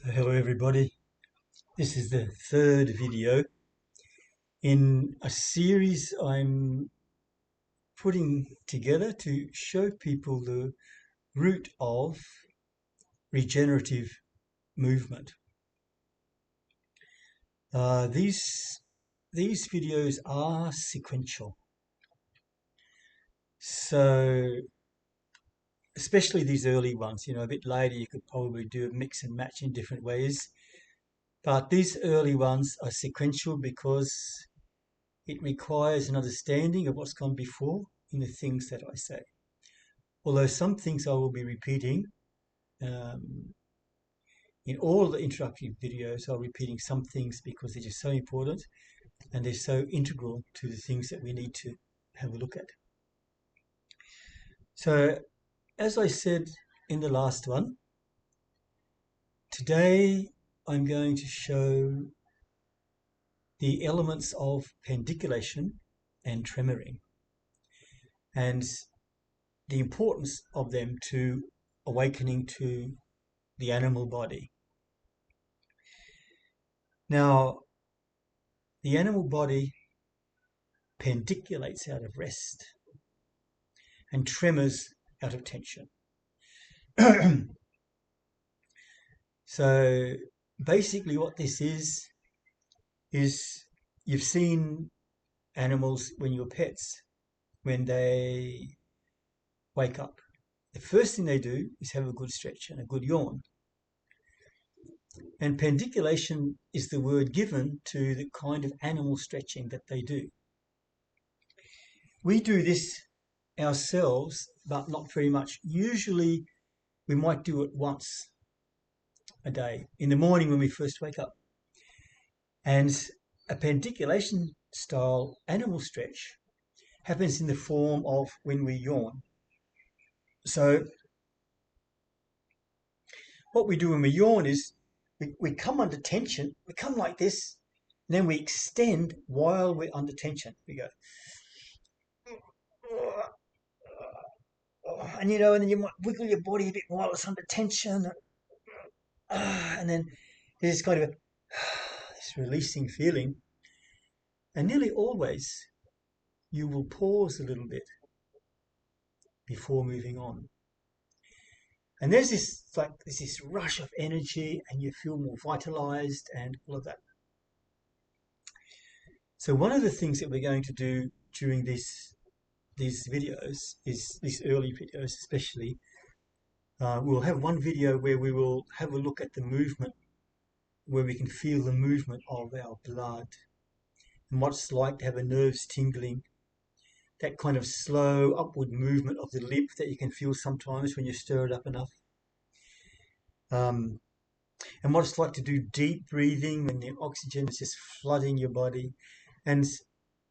So hello everybody, this is the third video in a series I'm putting together to show people the root of regenerative movement. These videos are sequential, so especially these early ones, a bit later you could probably do a mix and match in different ways, but these early ones are sequential because it requires an understanding of what's gone before in the things that I say. Although some things I will be repeating um, in all the introductory videos, I'm repeating some things because they're just so important and they're so integral to the things that we need to have a look at. So, as I said in the last one, today I'm going to show the elements of pandiculation and tremoring and the importance of them to awakening to the animal body. Now, the animal body pandiculates out of rest and tremors out of tension. So basically what this is you've seen animals when you're pets, when they wake up. The first thing they do is have a good stretch and a good yawn. And pandiculation is the word given to the kind of animal stretching that they do. We do this ourselves, but not very much. Usually we might do it once a day, in the morning when we first wake up. And a pandiculation style animal stretch happens in the form of when we yawn. So what we do when we yawn is we come under tension, we come like this, and then we extend while we're under tension. We go, and and then you might wiggle your body a bit while it's under tension, and then there's this kind of this releasing feeling. And nearly always you will pause a little bit before moving on. And there's this rush of energy and you feel more vitalized and all of that. So one of the things that we're going to do during these videos, is these early videos especially, we'll have one video where we will have a look at the movement, where we can feel the movement of our blood and what it's like to have a nerves tingling, that kind of slow upward movement of the lip that you can feel sometimes when you stir it up enough. And what it's like to do deep breathing when the oxygen is just flooding your body. And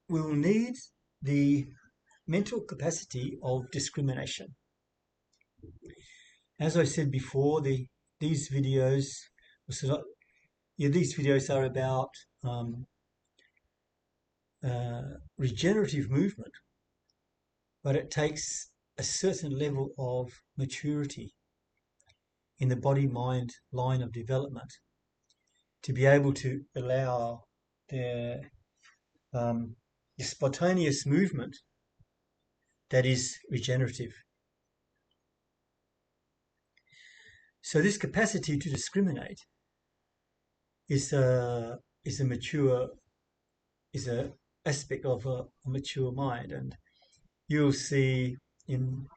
we will need the mental capacity of discrimination. As I said before, these videos are about regenerative movement, but it takes a certain level of maturity in the body-mind line of development to be able to allow the spontaneous movement that is regenerative. So this capacity to discriminate is a aspect of a mature mind, and you'll see in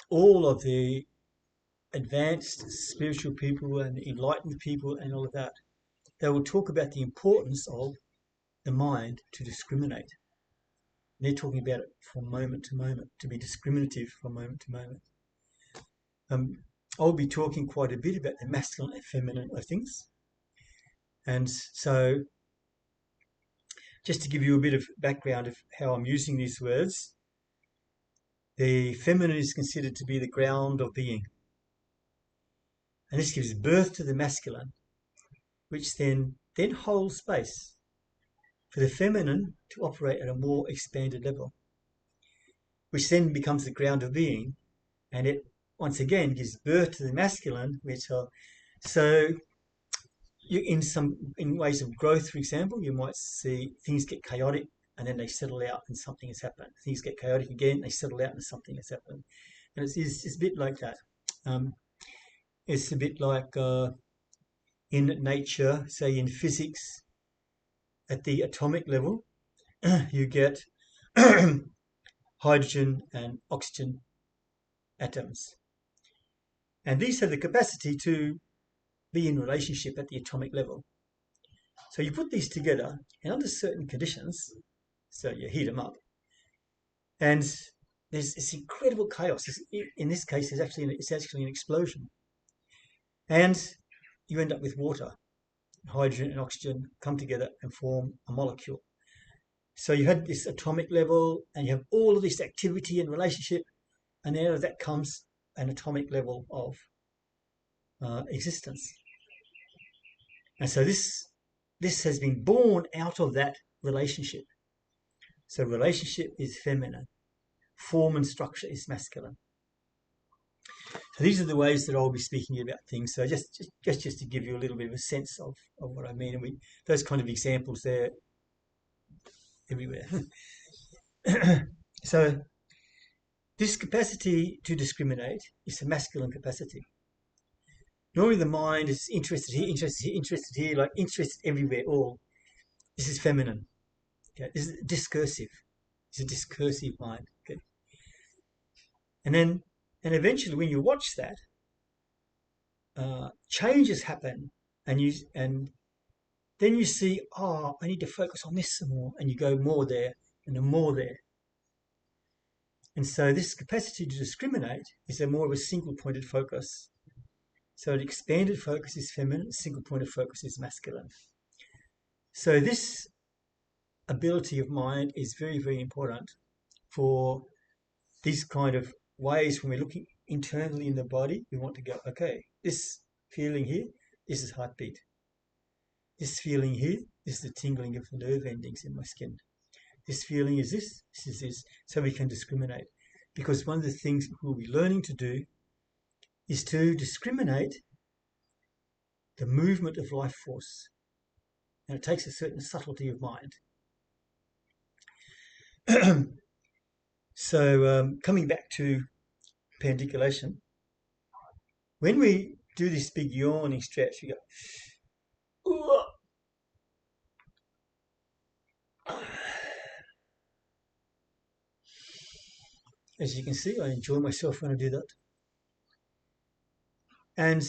all of the advanced spiritual people and enlightened people and all of that, they will talk about the importance of the mind to discriminate. And they're talking about it from moment to moment, to be discriminative from moment to moment. I'll be talking quite a bit about the masculine and feminine of things. And so just to give you a bit of background of how I'm using these words, the feminine is considered to be the ground of being. And this gives birth to the masculine, which then holds space for the feminine to operate at a more expanded level, which then becomes the ground of being, and it once again gives birth to the masculine, which So in ways of growth, for example, you might see things get chaotic and then they settle out and something has happened. Things get chaotic again, they settle out and something has happened. And it's a bit like that. Um, it's a bit like in nature, say in physics, at the atomic level, you get hydrogen and oxygen atoms. And these have the capacity to be in relationship at the atomic level. So you put these together, and under certain conditions, so you heat them up, and there's this incredible chaos. In this case, it's actually an explosion, and you end up with water. Hydrogen and oxygen come together and form a molecule. So you had this atomic level, and you have all of this activity and relationship, and out of that comes an atomic level of existence. And so this has been born out of that relationship. So relationship is feminine, form and structure is masculine. So these are the ways that I'll be speaking about things. So just to give you a little bit of a sense of what I mean, and those kind of examples there everywhere. So this capacity to discriminate is a masculine capacity. Normally the mind is interested here, interested here, interested here, like interested everywhere. All this is feminine. Okay, this is discursive. It's a discursive mind. Okay, and eventually when you watch that, changes happen, and then you see, oh, I need to focus on this some more, and you go more there and then more there. And so this capacity to discriminate is a more of a single-pointed focus. So an expanded focus is feminine, single-pointed focus is masculine. So this ability of mind is very, very important for these kind of ways when we're looking internally in the body. We want to go, okay, this feeling here, this is heartbeat. This feeling here is the tingling of the nerve endings in my skin. This feeling is this is this. So we can discriminate. Because one of the things we'll be learning to do is to discriminate the movement of life force. And it takes a certain subtlety of mind. So coming back to pandiculation, when we do this big yawning stretch, we go, ooh. As you can see, I enjoy myself when I do that. And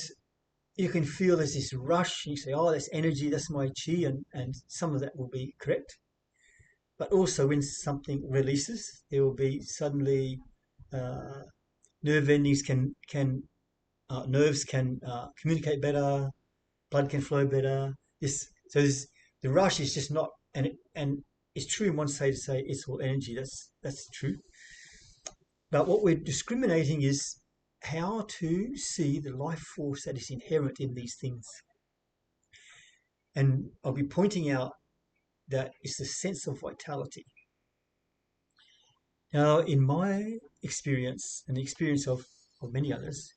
you can feel there's this rush. You say, oh, that's energy, that's my chi, and some of that will be correct. But also when something releases, there will be suddenly uh, nerve endings nerves can communicate better, blood can flow better. The rush is just not, and it's true in one say to say it's all energy. That's true. But what we're discriminating is how to see the life force that is inherent in these things. And I'll be pointing out that it's the sense of vitality. Now, in my experience and the experience of many others,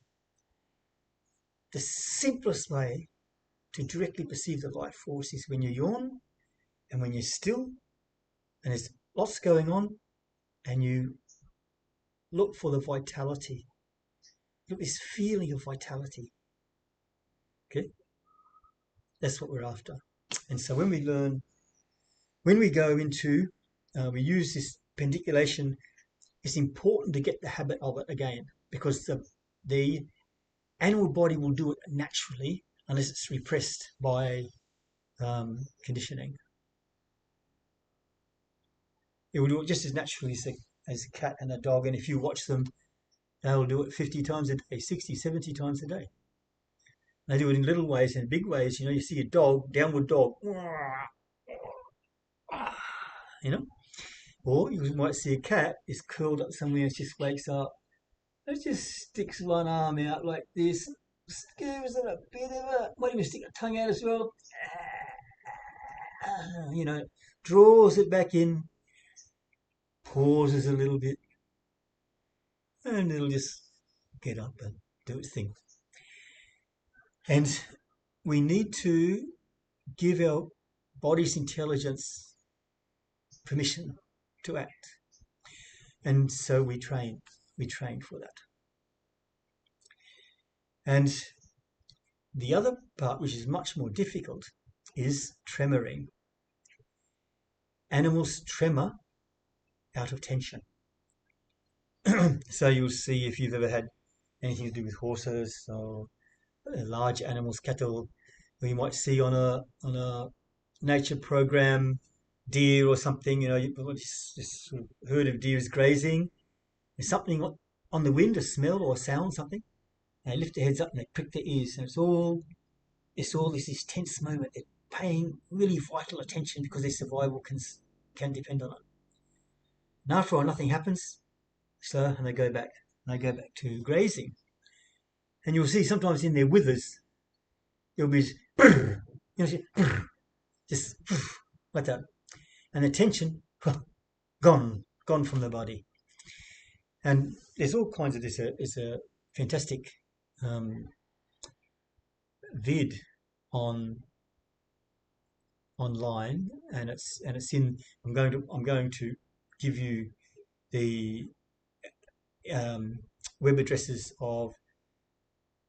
the simplest way to directly perceive the life force is when you yawn and when you're still and there's lots going on and you look for the vitality. Look, this feeling of vitality. Okay? That's what we're after. And so when we go into, we use this pandiculation, it's important to get the habit of it again because the animal body will do it naturally unless it's repressed by conditioning. It will do it just as naturally as a cat and a dog. And if you watch them, they'll do it 50 times a day, 60, 70 times a day. They do it in little ways and big ways. You know, you see a dog, downward dog, you know, or you might see a cat is curled up somewhere and just wakes up. It just sticks one arm out like this, gives it a bit of a, might even stick a tongue out as well. You know, draws it back in, pauses a little bit, and it'll just get up and do its thing. And we need to give our body's intelligence permission to act. And so we train. We train for that. And the other part, which is much more difficult, is tremoring. Animals tremor out of tension. So you'll see, if you've ever had anything to do with horses or large animals, cattle, where you might see on a nature program deer or something, you've got this sort of herd of deer is grazing. There's something on the wind, a smell or a sound, something. And they lift their heads up and they prick their ears, and it's this tense moment. They're paying really vital attention because their survival can depend on it. And after a while, nothing happens, so and they go back. And they go back to grazing, and you'll see sometimes in their withers, it'll be just like that, and the tension gone from the body. And there's all kinds of this. It's a fantastic vid online, and it's in. I'm going to give you the web addresses of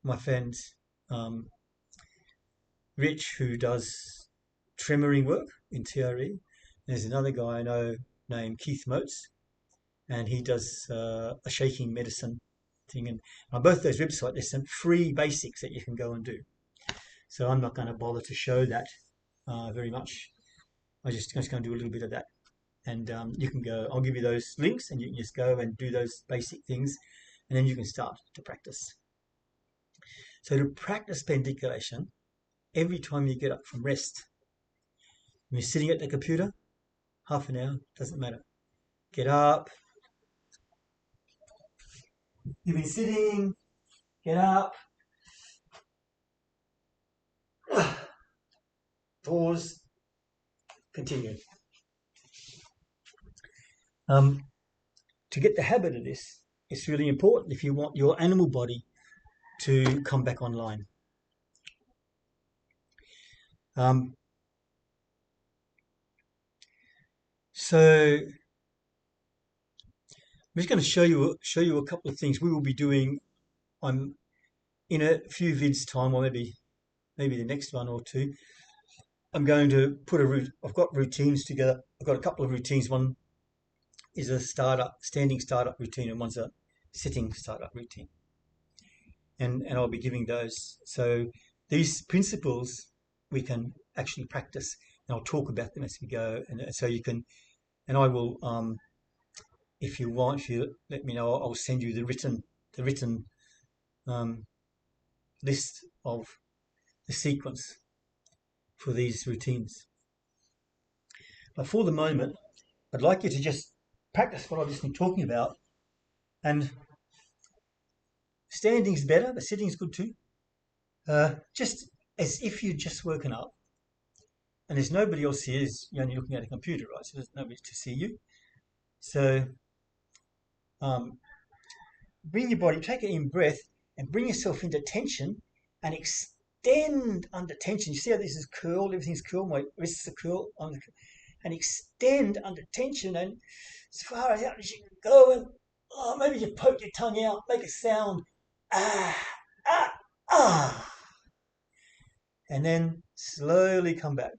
my friend Rich, who does tremoring work in TRE. There's another guy I know named Keith Motes, and he does a shaking medicine thing. And on both those websites, there's some free basics that you can go and do. So I'm not going to bother to show that very much. I'm just going to do a little bit of that. And you can go, I'll give you those links, and you can just go and do those basic things, and then you can start to practice. So to practice pandiculation, every time you get up from rest, when you're sitting at the computer, half an hour, doesn't matter. Get up. You've been sitting, get up. Pause. Continue. To get the habit of this, it's really important if you want your animal body to come back online. So I'm just going to show you a couple of things we will be doing. I'm in a few vids time, or maybe the next one or two. I'm going to put I've got routines together. I've got a couple of routines. One is a standing startup routine, and one's a sitting startup routine. And I'll be giving those. So these principles we can actually practice, and I'll talk about them as we go. And so you can, and I will, if you want, if you let me know, I'll send you the written list of the sequence for these routines. But for the moment, I'd like you to just practice what I've just been talking about. And standing's better, but sitting's good too. Just as if you'd just woken up, and there's nobody else here. You're only looking at a computer, right? So there's nobody to see you. So bring your body, take an in breath, and bring yourself into tension, and extend under tension. You see how this is curled? Everything's curled. My wrists are curled. And extend under tension, and as far as out as you can go, and maybe you poke your tongue out, make a sound, and then slowly come back.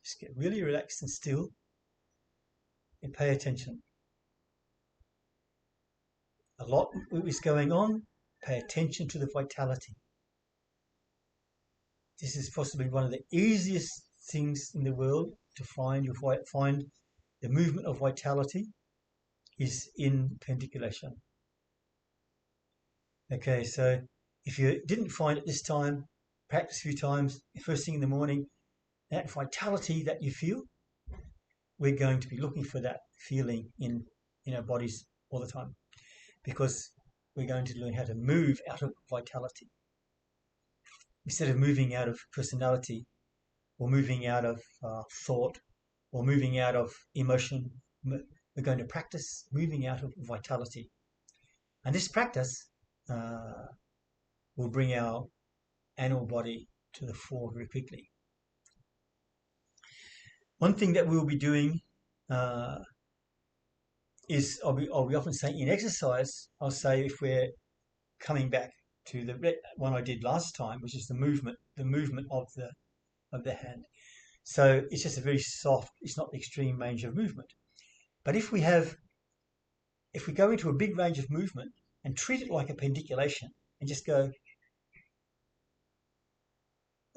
Just get really relaxed and still, and pay attention. A lot is going on. Pay attention to the vitality. This is possibly one of the easiest things in the world to find. You'll find the movement of vitality is in pandiculation. Okay, so if you didn't find it this time, practice a few times. First thing in the morning, that vitality that you feel, we're going to be looking for that feeling in our bodies all the time, because we're going to learn how to move out of vitality. Instead of moving out of personality, or moving out of thought, or moving out of emotion, we're going to practice moving out of vitality. And this practice will bring our animal body to the fore very quickly. One thing that we'll be doing is I'll be often saying in exercise, I'll say if we're coming back to the one I did last time, which is the movement of the hand. So it's just a very soft, it's not the extreme range of movement. But if we go into a big range of movement and treat it like a pandiculation and just go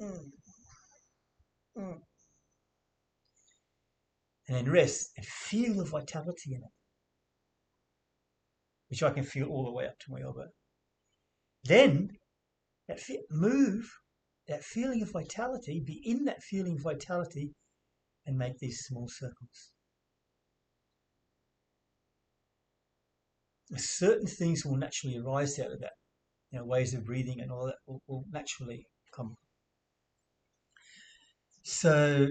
mm, mm, and then rest and feel the vitality in it, which I can feel all the way up to my elbow. Then move, that feeling of vitality, be in that feeling of vitality and make these small circles. Certain things will naturally arise out of that. Ways of breathing and all that will naturally come. So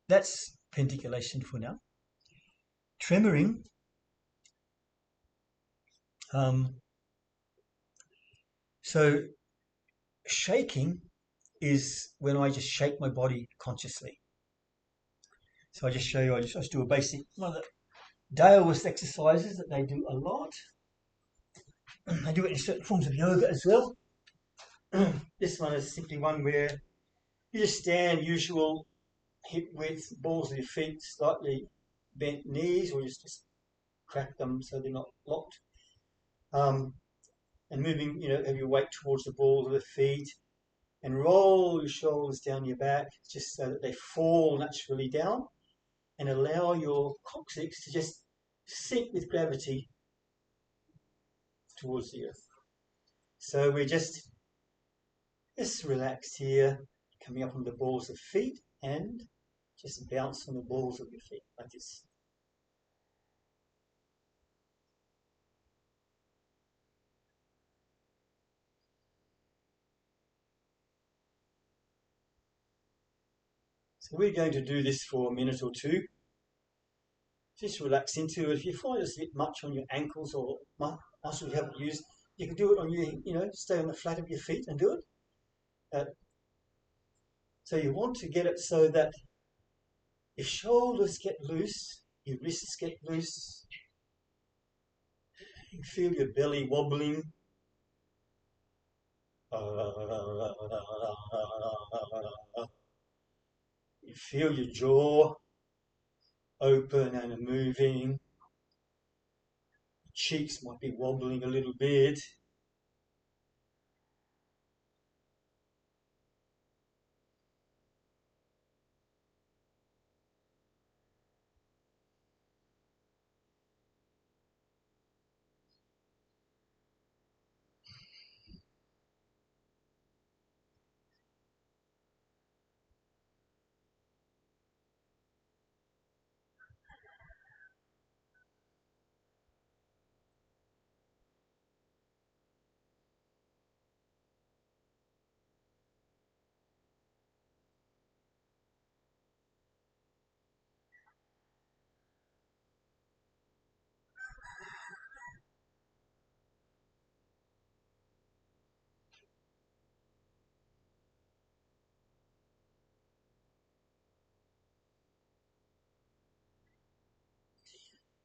that's pandiculation for now. Tremoring. So shaking is when I just shake my body consciously. So I just show you, I just do a basic one of the Daoist exercises that they do a lot. They do it in certain forms of yoga as well. This one is simply one where you just stand, usual hip width, balls of your feet slightly bent knees, or just crack them so they're not locked. And moving, have your weight towards the balls of the feet, and roll your shoulders down your back just so that they fall naturally down, and allow your coccyx to just sink with gravity towards the earth. So we're just relaxed here, coming up on the balls of feet and just bounce on the balls of your feet like this. So we're going to do this for a minute or two. Just relax into it. If you find it's a bit much on your ankles or muscles you haven't used, you can do it on your, stay on the flat of your feet and do it. So you want to get it so that your shoulders get loose, your wrists get loose. You feel your belly wobbling. You feel your jaw open and moving. Cheeks might be wobbling a little bit.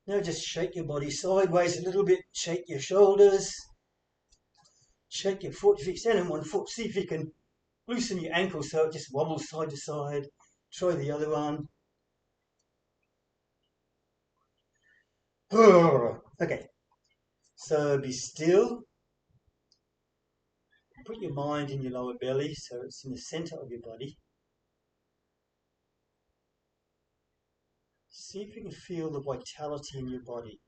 Now just shake your body sideways a little bit, shake your shoulders, shake your foot. If you stand on one foot, see if you can loosen your ankle so it just wobbles side to side. Try the other one. Okay, so be still. Put your mind in your lower belly so it's in the center of your body. See if you can feel the vitality in your body.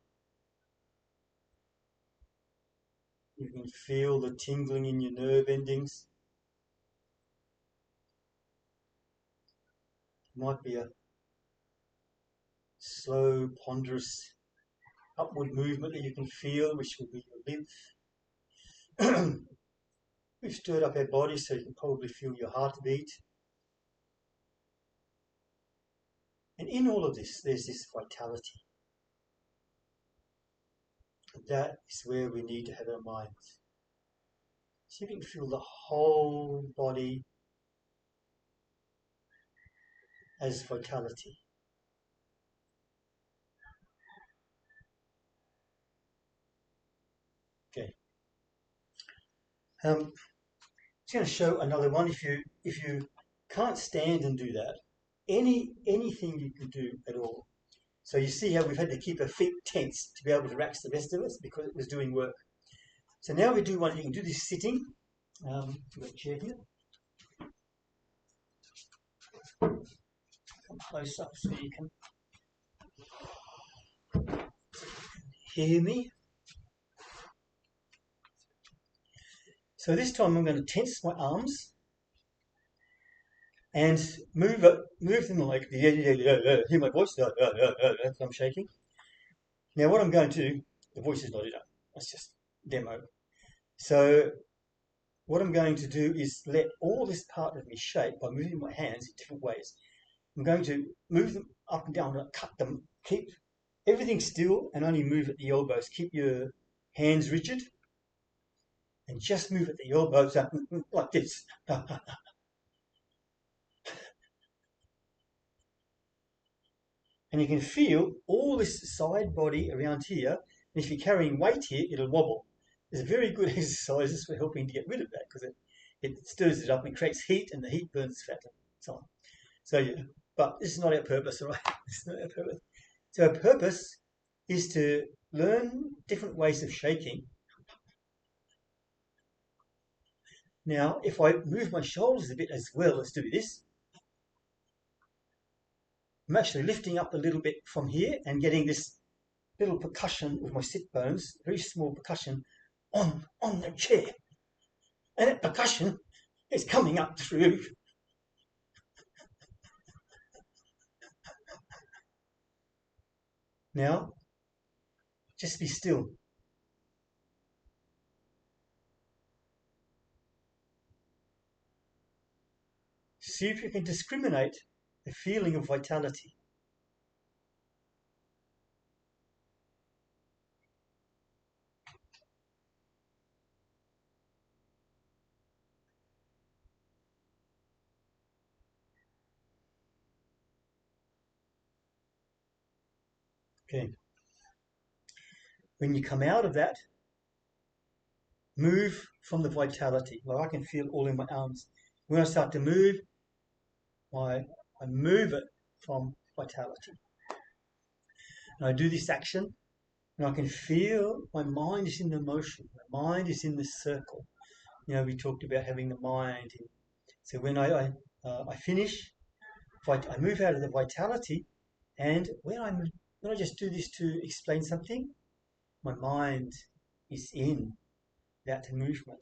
You can feel the tingling in your nerve endings. It might be a slow, ponderous upward movement that you can feel, which will be your lymph. We've stirred up our body so you can probably feel your heartbeat. And in all of this, there's this vitality. that is where we need to have our minds. See if you can feel the whole body as vitality. Okay. I'm just going to show another one. If you can't stand and do that, anything you can do at all. So you see how we've had to keep our feet tense to be able to relax the rest of us because it was doing work. So now we do one. You can do this sitting. Got a chair here. Come close up so you can hear me. So this time I'm going to tense my arms and move them like hear my voice. I'm shaking. Now what I'm going to do, the voice is not enough. That's just demo. So what I'm going to do is let all this part of me shake by moving my hands in different ways. I'm going to move them up and down, cut them, keep everything still and only move at the elbows. Keep your hands rigid and just move at the elbows like this. And you can feel all this side body around here. And if you're carrying weight here, it'll wobble. It's very good exercises for helping to get rid of that because it stirs it up and creates heat, and the heat burns fat and so on. So yeah, but this is not our purpose, all right? It's not our purpose. So our purpose is to learn different ways of shaking. Now, if I move my shoulders a bit as well, let's do this. I'm actually lifting up a little bit from here and getting this little percussion with my sit bones, very small percussion on the chair. And that percussion is coming up through. Now, just be still. See if you can discriminate the feeling of vitality. Okay. When you come out of that, move from the vitality. Well, I can feel all in my arms. When I start to move, I move it from vitality. And I do this action, and I can feel my mind is in the motion. My mind is in the circle. You know, we talked about having the mind. So when I finish, I move out of the vitality, and when I just do this to explain something, my mind is in that movement.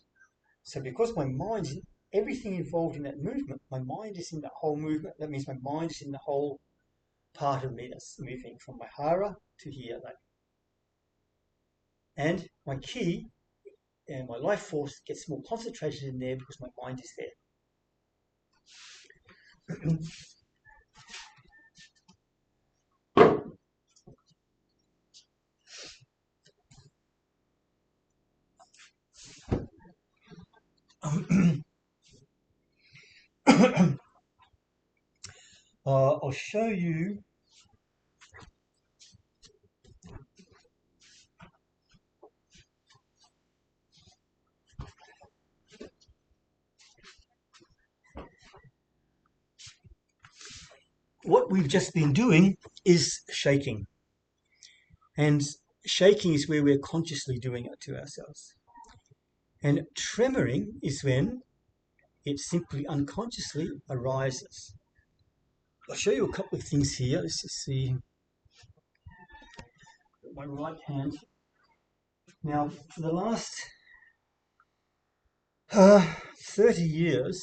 So because my mind is in everything involved in that movement, my mind is in that whole movement. That means my mind is in the whole part of me that's moving from my hara to here. And my ki and my life force gets more concentrated in there because my mind is there. I'll show you what we've just been doing is shaking. And shaking is where we're consciously doing it to ourselves. And tremoring is when it simply unconsciously arises. I'll show you a couple of things here. Let's just see. My right hand. Now, for the last 30 years,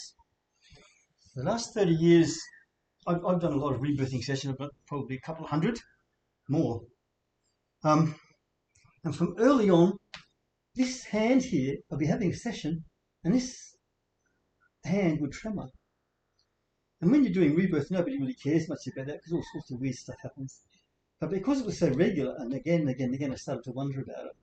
I've done a lot of rebirthing sessions. I've got probably a couple of hundred more. And from early on, this hand here, I'll be having a session, and this hand would tremor. And when you're doing rebirth, nobody really cares much about that because all sorts of weird stuff happens. But because it was so regular, and again, I started to wonder about it.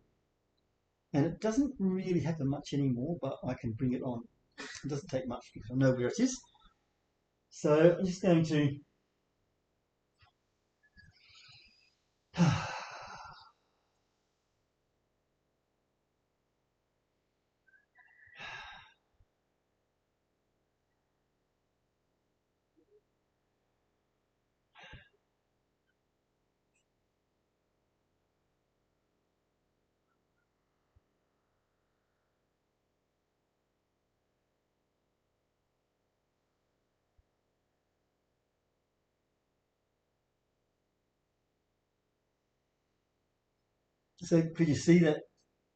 And it doesn't really happen much anymore, but I can bring it on. It doesn't take much because I know where it is. So I'm just going to so could you see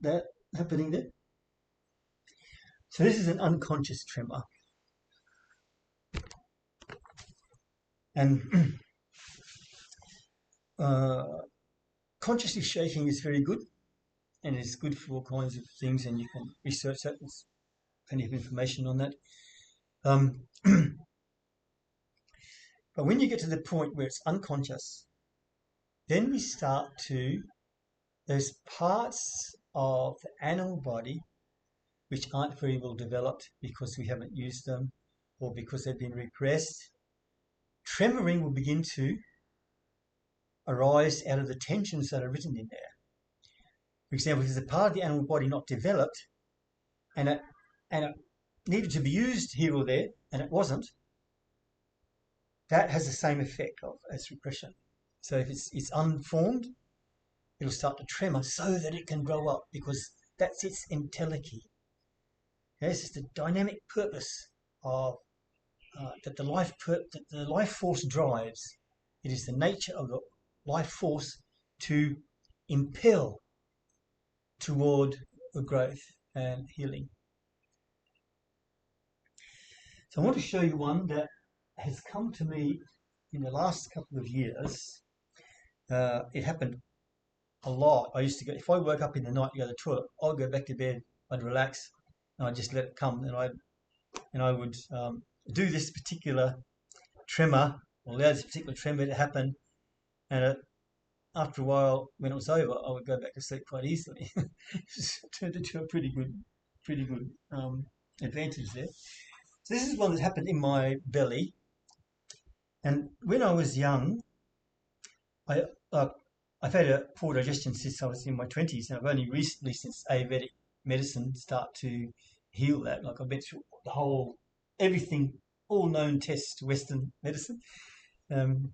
that happening there? So this is an unconscious tremor, and uh, consciously shaking is very good, and it's good for all kinds of things, and you can research that. There's plenty of information on that. Um, but when you get to the point where it's unconscious, then we start to those parts of the animal body which aren't very well developed because we haven't used them or because they've been repressed. Tremoring will begin to arise out of the tensions that are written in there. For example, if there's a part of the animal body not developed and it needed to be used here or there and it wasn't, that has the same effect as repression. So if it's unformed, it'll start to tremor so that it can grow up because that's its entelechy. This is the dynamic purpose of that the life force drives. It is the nature of the life force to impel toward the growth and healing. So I want to show you one that has come to me in the last couple of years. It happened a lot. I used to go, if I woke up in the night to go to the toilet, I'd go back to bed, I'd relax, and I'd just let it come, and I would do this particular tremor, or allow this particular tremor to happen, and after a while, when it was over, I would go back to sleep quite easily. It turned into a pretty good advantage there. So this is one that happened in my belly, and when I was young, I uh, I've had a poor digestion since I was in my 20s, and I've only recently, since Ayurvedic medicine start to heal that. Like I've been through the whole everything, all known tests to Western medicine. Um,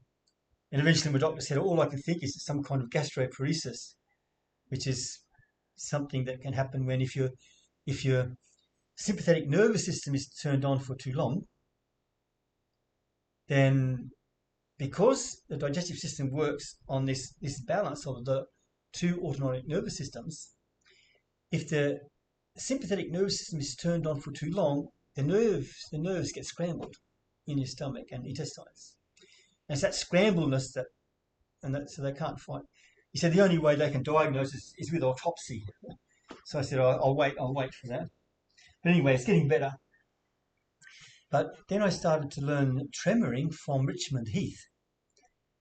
and eventually my doctor said all I can think is some kind of gastroparesis, which is something that can happen when if your sympathetic nervous system is turned on for too long, then because the digestive system works on this balance of the two autonomic nervous systems, if the sympathetic nervous system is turned on for too long, the nerves get scrambled in your stomach and intestines. And it's that scrambledness so they can't fight. He said the only way they can diagnose is with autopsy. So I said, I'll wait for that. But anyway, it's getting better. But then I started to learn tremoring from Richmond Heath.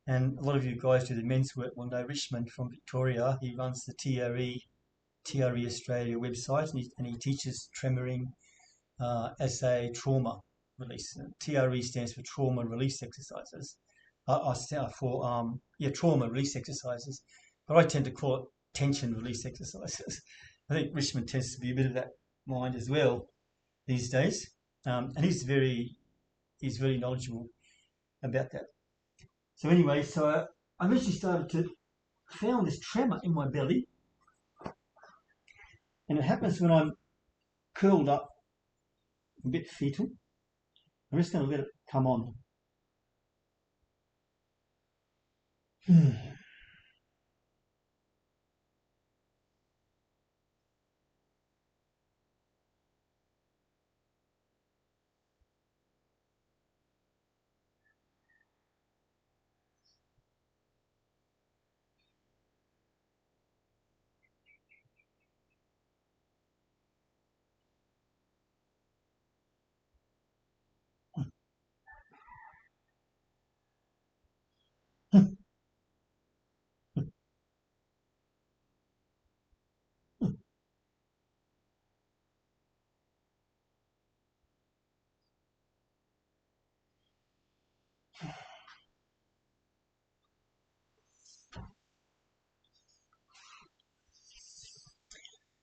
And a lot of you guys do the men's work will know Richmond from Victoria. He runs the TRE Australia website, and he teaches tremoring as a trauma release. TRE stands for trauma release exercises. Trauma release exercises. But I tend to call it tension release exercises. I think Richmond tends to be a bit of that mind as well these days, and he's very knowledgeable about that. So anyway, I eventually started to found this tremor in my belly, and it happens when I'm curled up, a bit fetal. I'm just going to let it come on.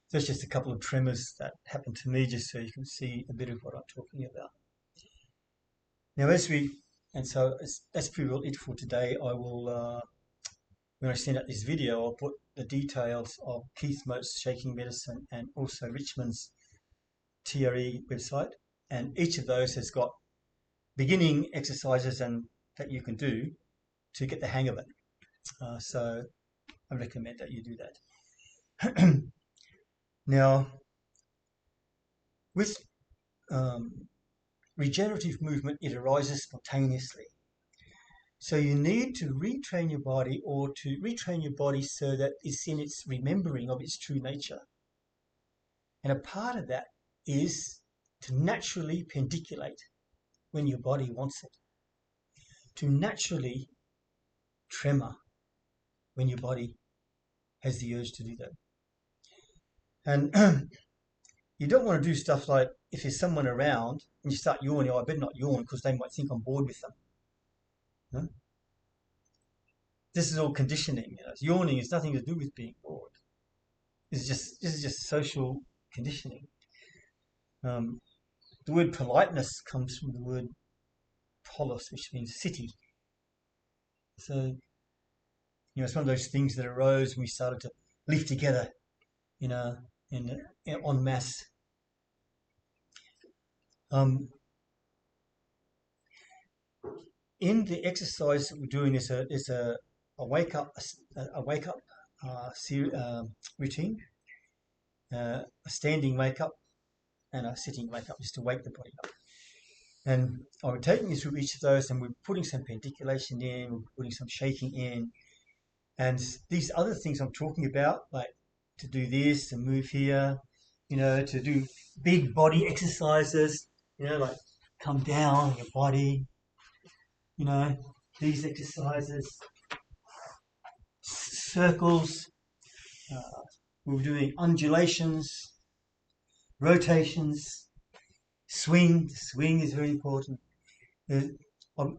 So it's just a couple of tremors that happened to me, just so you can see a bit of what I'm talking about. Now, that's pretty well it for today. I will, when I send out this video, I'll put the details of Keith Mote's shaking medicine and also Richmond's TRE website. And each of those has got beginning exercises and that you can do to get the hang of it. So I recommend that you do that. Now, with regenerative movement, it arises spontaneously. So you need to retrain your body, or to retrain your body so that it's in its remembering of its true nature. And a part of that is to naturally pandiculate when your body wants it, to naturally tremor when your body has the urge to do that. And you don't want to do stuff like, if there's someone around and you start yawning, oh, I better not yawn because they might think I'm bored with them. No? This is all conditioning. Yawning has nothing to do with being bored. This is just social conditioning. The word politeness comes from the word polis, which means city. So, it's one of those things that arose when we started to live together, en masse. In the exercise that we're doing, there's a wake up routine, a standing wake up, and a sitting wake up, just to wake the body up. And I'm taking you through each of those, and we're putting some pandiculation in, we're putting some shaking in, and these other things I'm talking about, like to do this, to move here, to do big body exercises, like come down on your body, these exercises, circles, we're doing undulations, rotations, swing. Swing is very important.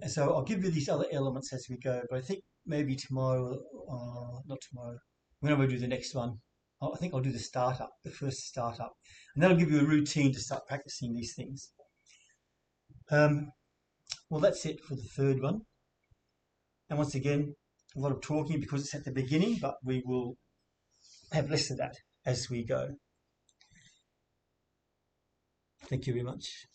So I'll give you these other elements as we go, but I think maybe tomorrow, not tomorrow, when I do the next one, I think I'll do the first startup, and then I'll give you a routine to start practicing these things. Well, that's it for the third one. And once again, a lot of talking because it's at the beginning, but we will have less of that as we go. Thank you very much.